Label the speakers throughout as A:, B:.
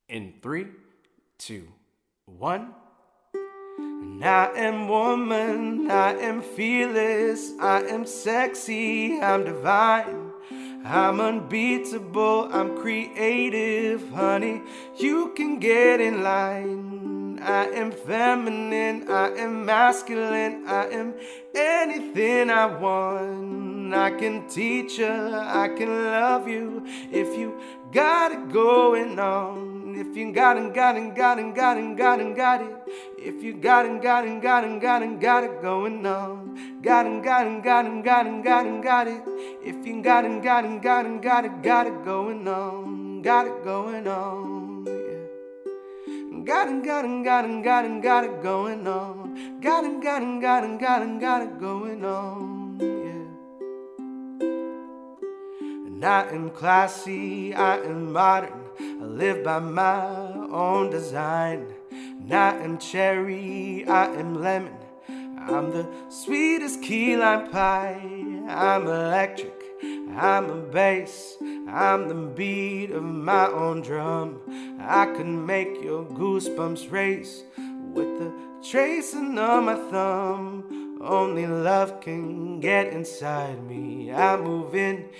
A: In 3, 2, 1. And I am woman, I am fearless, I am sexy, I'm divine, I'm unbeatable, I'm creative, honey, you can get in line. I am feminine, I am masculine, I am anything I want. I can teach you, I can love you if you got it going on. If you got it, got it, got it, got it, got it, got it. If you got it, got it, got it, got it, got it going on. Got it, got it, got it, got it, got it, got it. If you got it, got it, got it, got it going on. Got it going on. Yeah. Got it, got it, got it, got it going on. Got it, got it, got it, got it going on. Yeah. And I am classy, I am modern, I live by my own design. And I am cherry, I am lemon, I'm the sweetest key lime pie. I'm electric, I'm a bass, I'm the beat of my own drum. I can make your goosebumps race with the tracing of my thumb. Only love can get inside me. I move in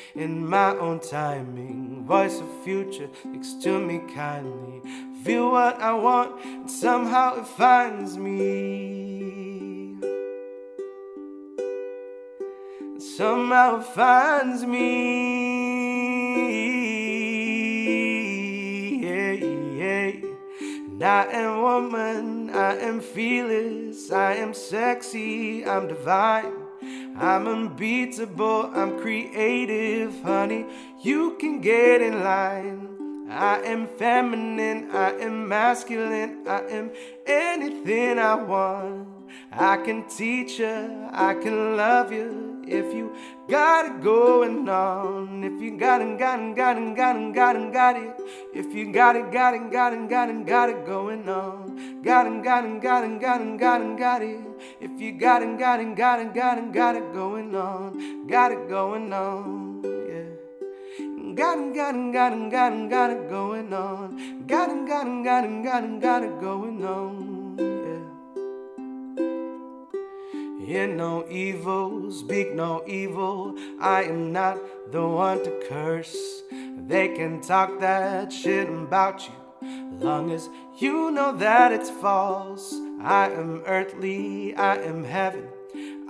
A: my own timing. Voice of future speaks to me kindly. Feel what I want and somehow it finds me. Somehow it finds me. Yeah, yeah. And I am woman, I am fearless, I am sexy, I'm divine, I'm unbeatable, I'm creative, honey, you can get in line. I am feminine, I am masculine, I am anything I want. I can teach you, I can love you if you got it going on. If you got it, got it, got it, got it, got it, got it. If you got it, got it, got it, got it, got it going on. Got it, got it, got it, got it, got it, got it. If you got it, got it, got it, got it, got it going on. Got it going on, yeah. Got it, got it, got it, got it, got it going on. Got it, got it, got it, got it, got it going on, yeah. Hear no evil, speak no evil. I am not the one to curse. They can talk that shit about you, long as you know that it's false. I am earthly, I am heaven,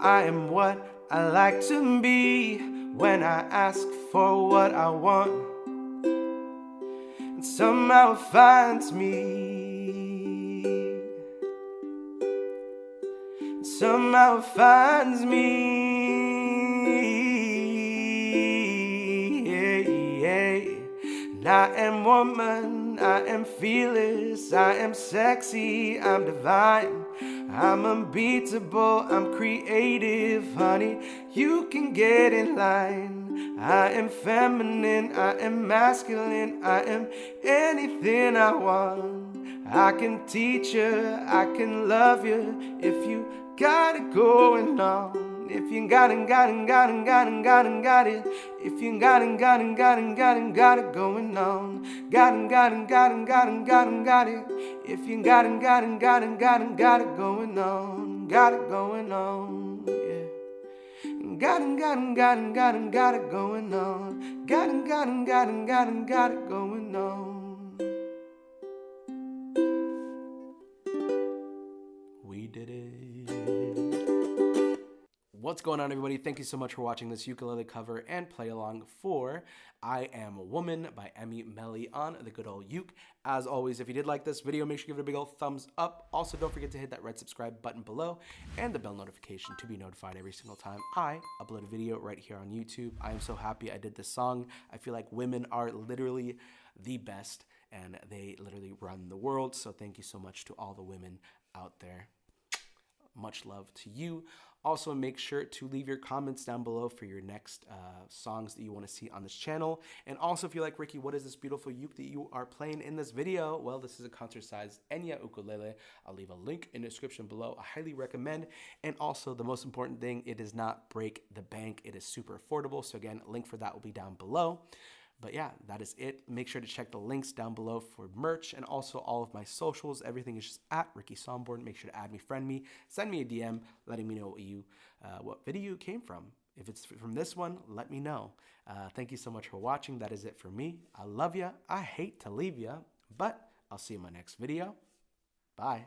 A: I am what I like to be. When I ask for what I want, and somehow it finds me. Somehow it finds me. Yeah, yeah. And I am woman, I am fearless, I am sexy, I'm divine, I'm unbeatable, I'm creative, honey, you can get in line. I am feminine, I am masculine, I am anything I want. I can teach you, I can love you if you got it going on. If you got it, got it, got it, got it, got it, got it. If you got it, got it, got it, got it, got it going on. Got it, got it, got it, got it, got it, got it. If you got it, got it, got it, got it, got it going on. Got it going on, yeah. Got it, got it, got it, got it, got it going on. Got it, got it, got it, got it, got it going on. We did it. What's going on, everybody? Thank you so much for watching this ukulele cover and play along for I Am a Woman by Emmy Meli on the good old uke. As always, if you did like this video, make sure you give it a big old thumbs up. Also, don't forget to hit that red subscribe button below and the bell notification to be notified every single time I upload a video right here on YouTube. I am so happy I did this song. I feel like women are literally the best and they literally run the world. So thank you so much to all the women out there. Much love to you. Also, make sure to leave your comments down below for your next songs that you want to see on this channel. And also, if you're like, Ricky, what is this beautiful uke that you are playing in this video? Well, this is a concert-sized Enya ukulele. I'll leave a link in the description below. I highly recommend. And also, the most important thing, it does not break the bank. It is super affordable. So again, link for that will be down below. But yeah, that is it. Make sure to check the links down below for merch and also all of my socials. Everything is just at Ricky Somborn. Make sure to add me, friend me, send me a DM letting me know what video you came from. If it's from this one, let me know. Thank you so much for watching. That is it for me. I love ya. I hate to leave ya, but I'll see you in my next video. Bye.